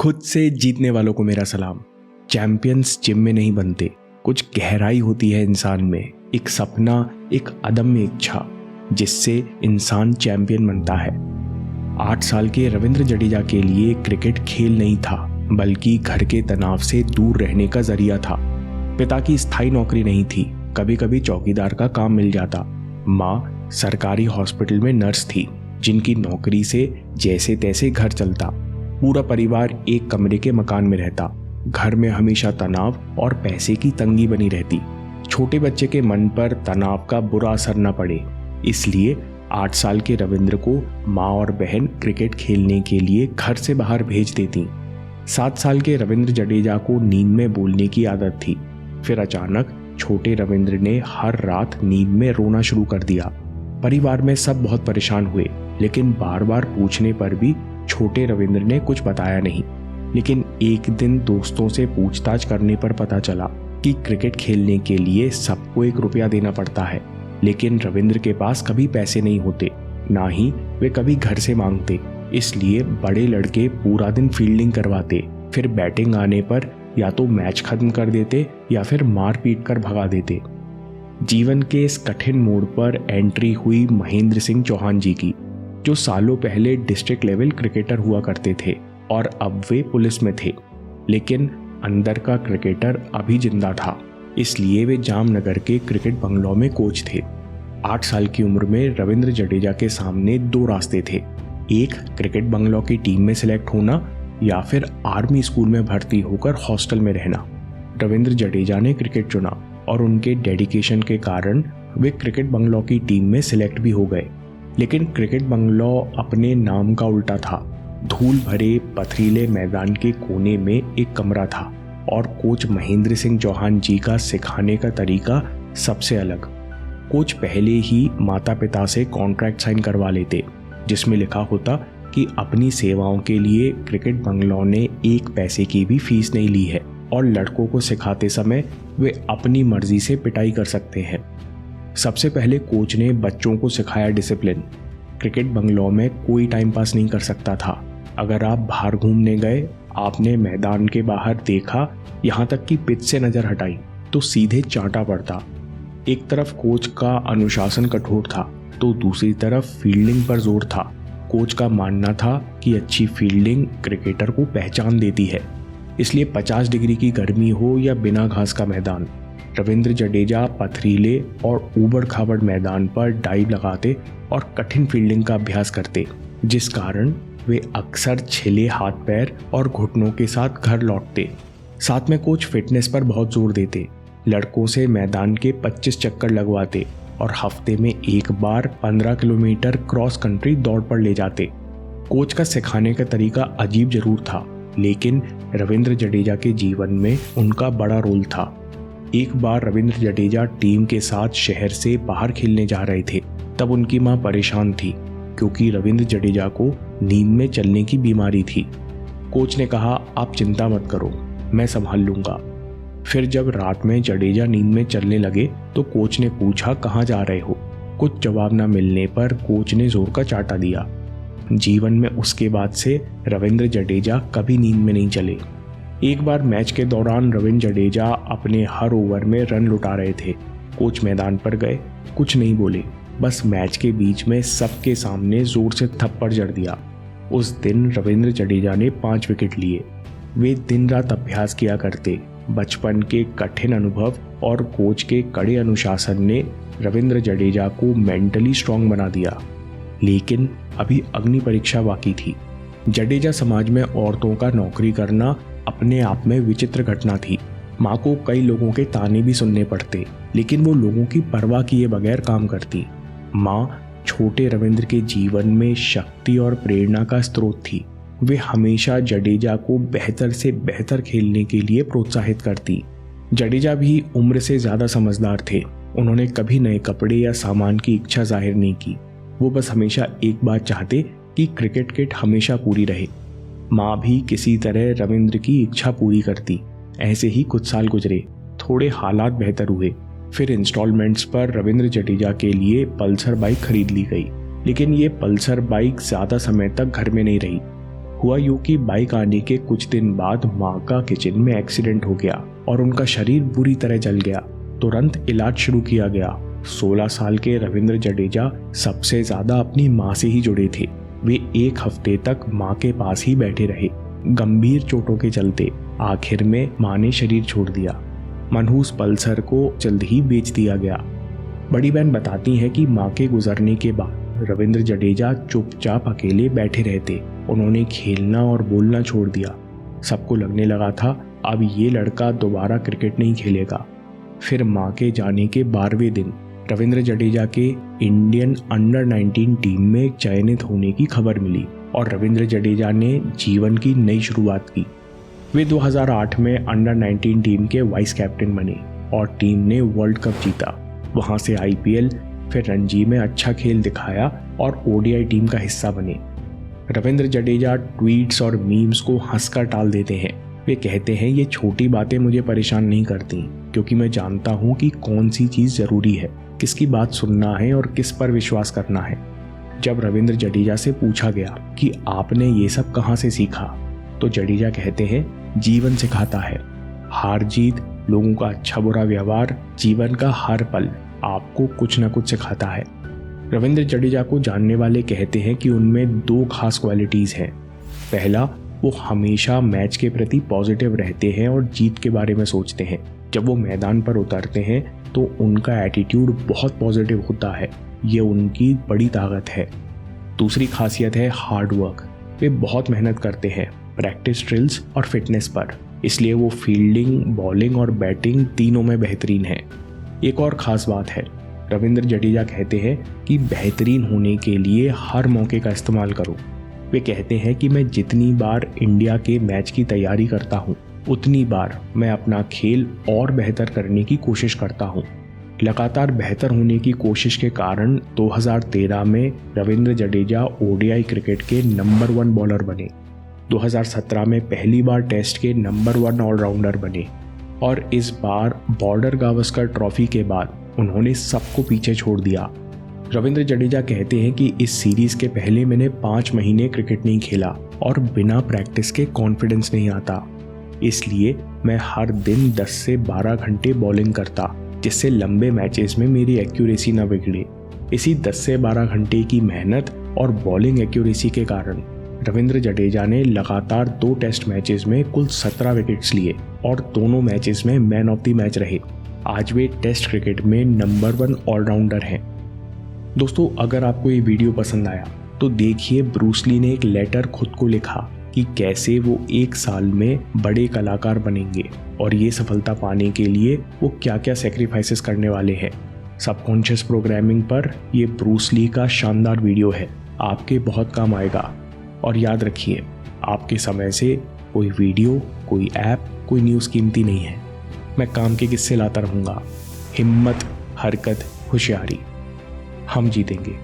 खुद से जीतने वालों को मेरा सलाम। चैंपियंस जिम में नहीं बनते, कुछ गहराई होती है इंसान में, एक सपना, एक अदम्य इच्छा जिससे इंसान चैंपियन बनता है। 8 साल के रविंद्र जडेजा के लिए क्रिकेट खेल नहीं था, बल्कि घर के तनाव से दूर रहने का जरिया था। पिता की स्थायी नौकरी नहीं थी, कभी कभी चौकीदार का काम मिल जाता। माँ सरकारी हॉस्पिटल में नर्स थी, जिनकी नौकरी से जैसे तैसे घर चलता। पूरा परिवार एक कमरे के मकान में रहता। घर में हमेशा तनाव और पैसे की तंगी बनी रहती। छोटे बच्चे के मन पर तनाव का बुरा असर न पड़े, इसलिए 8 साल के रविंद्र को माँ और बहन क्रिकेट खेलने के लिए घर से बाहर भेज देती। 7 साल के रविंद्र जडेजा को नींद में बोलने की आदत थी। फिर अचानक छोटे रविंद्र ने हर रात नींद में रोना शुरू कर दिया। परिवार में सब बहुत परेशान हुए, लेकिन बार बार पूछने पर भी छोटे रविंद्र ने कुछ बताया नहीं। लेकिन एक दिन दोस्तों से पूछताछ करने पर पता चला कि क्रिकेट खेलने के लिए सबको 1 रुपया देना पड़ता है, लेकिन रविंद्र के पास कभी पैसे नहीं होते, ना ही वे कभी घर से मांगते। इसलिए बड़े लड़के पूरा दिन फील्डिंग करवाते, फिर बैटिंग आने पर या तो मैच खत्म कर देते या फिर मार पीट कर भगा देते। जीवन के इस कठिन मोड़ पर एंट्री हुई महेंद्र सिंह चौहान जी की, जो सालों पहले डिस्ट्रिक्ट लेवल क्रिकेटर हुआ करते थे और अब वे पुलिस में थे। लेकिन अंदर का क्रिकेटर अभी जिंदा था, इसलिए वे जामनगर के क्रिकेट बंगलौ में कोच थे। 8 साल की उम्र में रविंद्र जडेजा के सामने 2 रास्ते थे, एक क्रिकेट बंगलौ की टीम में सिलेक्ट होना या फिर आर्मी स्कूल में भर्ती होकर हॉस्टल में रहना। रविंद्र जडेजा ने क्रिकेट चुना और उनके डेडिकेशन के कारण वे क्रिकेट बंगलौ की टीम में सिलेक्ट भी हो गए। लेकिन क्रिकेट बंगलौ अपने नाम का उल्टा था। धूल भरे पथरीले मैदान के कोने में एक कमरा था और कोच महेंद्र सिंह चौहान जी का सिखाने का तरीका सबसे अलग। कोच पहले ही माता पिता से कॉन्ट्रैक्ट साइन करवा लेते, जिसमें लिखा होता कि अपनी सेवाओं के लिए क्रिकेट बंगलौ ने 1 पैसे की भी फीस नहीं ली है और लड़कों को सिखाते समय वे अपनी मर्जी से पिटाई कर सकते हैं। सबसे पहले कोच ने बच्चों को सिखाया डिसिप्लिन। क्रिकेट बंगलौ में कोई टाइम पास नहीं कर सकता था। अगर आप बाहर घूमने गए, आपने मैदान के बाहर देखा, यहाँ तक कि पिच से नजर हटाई, तो सीधे चांटा पड़ता। एक तरफ कोच का अनुशासन कठोर था, तो दूसरी तरफ फील्डिंग पर जोर था। कोच का मानना था कि अच्छी फील्डिंग क्रिकेटर को पहचान देती है, इसलिए 50 डिग्री की गर्मी हो या बिना घास का मैदान, रविंद्र जडेजा पथरीले और ऊबड़ खाबड़ मैदान पर डाइव लगाते और कठिन फील्डिंग का अभ्यास करते, जिस कारण वे अक्सर छिले हाथ पैर और घुटनों के साथ घर लौटते। साथ में कोच फिटनेस पर बहुत जोर देते, लड़कों से मैदान के 25 चक्कर लगवाते और हफ्ते में 1 बार 15 किलोमीटर क्रॉस कंट्री दौड़ पर ले जाते। कोच का सिखाने का तरीका अजीब जरूर था, लेकिन रविंद्र जडेजा के जीवन में उनका बड़ा रोल था। एक बार रविंद्र जडेजा टीम के साथ शहर से बाहर खेलने जा रहे थे, तब उनकी मां परेशान थी क्योंकि रविंद्र जडेजा को नींद में चलने की बीमारी थी। कोच ने कहा, आप चिंता मत करो, मैं संभाल लूंगा। फिर जब रात में जडेजा नींद में चलने लगे तो कोच ने पूछा, कहाँ जा रहे हो? कुछ जवाब न मिलने पर कोच ने जोर का चांटा दिया। जीवन में उसके बाद से रविंद्र जडेजा कभी नींद में नहीं चले। एक बार मैच के दौरान रविंद्र जडेजा अपने हर ओवर में रन लुटा रहे थे। कोच मैदान पर गए, कुछ नहीं बोले, बस मैच के बीच में सबके सामने जोर से थप्पड़ जड़ दिया। उस दिन रविंद्र जडेजा ने 5 विकेट लिए। वे दिन रात अभ्यास किया करते। बचपन के कठिन अनुभव और कोच के कड़े अनुशासन ने रविंद्र जडेजा को मेंटली स्ट्रांग बना दिया। लेकिन अभी अग्नि परीक्षा बाकी थी। जडेजा समाज में औरतों का नौकरी करना अपने आप में विचित्र घटना थी। माँ को कई लोगों के ताने भी सुनने पड़ते, लेकिन वो लोगों की परवाह किए बगैर काम करती। माँ छोटे रविंद्र के जीवन में शक्ति और प्रेरणा का स्रोत थी। वे हमेशा जडेजा को बेहतर से बेहतर खेलने के लिए प्रोत्साहित करती। जडेजा भी उम्र से ज्यादा समझदार थे। उन्होंने कभी नए कपड़े या सामान की इच्छा जाहिर नहीं की। वो बस हमेशा एक बात चाहते कि क्रिकेट किट हमेशा पूरी रहे। माँ भी किसी तरह रविंद्र की इच्छा पूरी करती। ऐसे ही कुछ साल गुजरे, थोड़े हालात बेहतर हुए। फिर इंस्टॉलमेंट्स पर रविंद्र जडेजा के लिए पल्सर बाइक खरीद ली गई, लेकिन ये पल्सर बाइक ज्यादा समय तक घर में नहीं रही। हुआ यूं कि बाइक आने के कुछ दिन बाद माँ का किचन में एक्सीडेंट हो गया और उनका शरीर बुरी तरह जल गया। तुरंत इलाज शुरू किया गया। 16 साल के रविंद्र जडेजा सबसे ज्यादा अपनी माँ से ही जुड़े थे। वे 1 हफ्ते तक माँ के पास ही बैठे रहे। गंभीर चोटों के चलते आखिर में माँ ने शरीर छोड़ दिया। मनहूस पल्सर को जल्द ही बेच दिया गया। बड़ी बहन बताती हैं कि माँ के गुजरने के बाद रविंद्र जडेजा चुपचाप अकेले बैठे रहते। उन्होंने खेलना और बोलना छोड़ दिया। सबको लगने लगा था अब ये लड़का दोबारा क्रिकेट नहीं खेलेगा। फिर माँ के जाने के 12वें दिन रविंद्र जडेजा के इंडियन अंडर 19 टीम में चयनित होने की खबर मिली और रविंद्र जडेजा ने जीवन की नई शुरुआत की। वे 2008 में अंडर 19 टीम के वाइस कैप्टन बने और टीम ने वर्ल्ड कप जीता। वहां से IPL, फिर रणजी में अच्छा खेल दिखाया और ODI टीम का हिस्सा बने। रविंद्र जडेजा ट्वीट्स और मीम्स को हंसकर टाल देते हैं। वे कहते हैं ये छोटी बातें मुझे परेशान नहीं करती क्योंकि मैं जानता हूँ कि कौन सी चीज़ ज़रूरी है, किसकी बात सुनना है और किस पर विश्वास करना है। जब रविंद्र जडेजा से पूछा गया कि आपने ये सब कहाँ से सीखा, तो जडेजा कहते हैं जीवन सिखाता है। हार जीत, लोगों का अच्छा बुरा व्यवहार, जीवन का हर पल आपको कुछ न कुछ सिखाता है। रविंद्र जडेजा को जानने वाले कहते हैं कि उनमें 2 खास क्वालिटीज़ हैं। पहला, वो हमेशा मैच के प्रति पॉजिटिव रहते हैं और जीत के बारे में सोचते हैं। जब वो मैदान पर उतरते हैं तो उनका एटीट्यूड बहुत पॉजिटिव होता है। ये उनकी बड़ी ताकत है। दूसरी खासियत है हार्ड वर्क। वे बहुत मेहनत करते हैं प्रैक्टिस ड्रिल्स और फिटनेस पर, इसलिए वो फील्डिंग, बॉलिंग और बैटिंग तीनों में बेहतरीन है। एक और ख़ास बात है, रविंद्र जडेजा कहते हैं कि बेहतरीन होने के लिए हर मौके का इस्तेमाल करो। वे कहते हैं कि मैं जितनी बार इंडिया के मैच की तैयारी करता हूँ उतनी बार मैं अपना खेल और बेहतर करने की कोशिश करता हूँ। लगातार बेहतर होने की कोशिश के कारण 2013 में रविंद्र जडेजा ODI क्रिकेट के नंबर 1 बॉलर बने। 2017 में पहली बार टेस्ट के नंबर 1 ऑलराउंडर बने और इस बार बॉर्डर गावस्कर ट्रॉफी के बाद उन्होंने सबको पीछे छोड़ दिया। रविंद्र जडेजा कहते हैं कि इस सीरीज के पहले मैंने 5 महीने क्रिकेट नहीं खेला और बिना प्रैक्टिस के कॉन्फिडेंस नहीं आता, इसलिए मैं हर दिन 10 से 12 घंटे बॉलिंग करता जिससे लंबे मैचेस में मेरी एक्यूरेसी न बिगड़े। इसी 10 से 12 घंटे की मेहनत और बॉलिंग एक्यूरेसी के कारण रविंद्र जडेजा ने लगातार 2 टेस्ट मैचेस में कुल 17 विकेट्स लिए और दोनों मैचेस में मैन ऑफ द मैच रहे। आज वे टेस्ट क्रिकेट में नंबर 1 ऑलराउंडर हैं। दोस्तों, अगर आपको ये वीडियो पसंद आया तो देखिए ब्रूस ली ने एक लेटर खुद को लिखा कि कैसे वो 1 साल में बड़े कलाकार बनेंगे और ये सफलता पाने के लिए वो क्या क्या सेक्रीफाइसेस करने वाले हैं। सबकॉन्शियस प्रोग्रामिंग पर ये ब्रूस ली का शानदार वीडियो है, आपके बहुत काम आएगा। और याद रखिए, आपके समय से कोई वीडियो, कोई ऐप, कोई न्यूज़ कीमती नहीं है। मैं काम के किस्से लाता रहूँगा। हिम्मत, हरकत, होशियारी, हम जीतेंगे।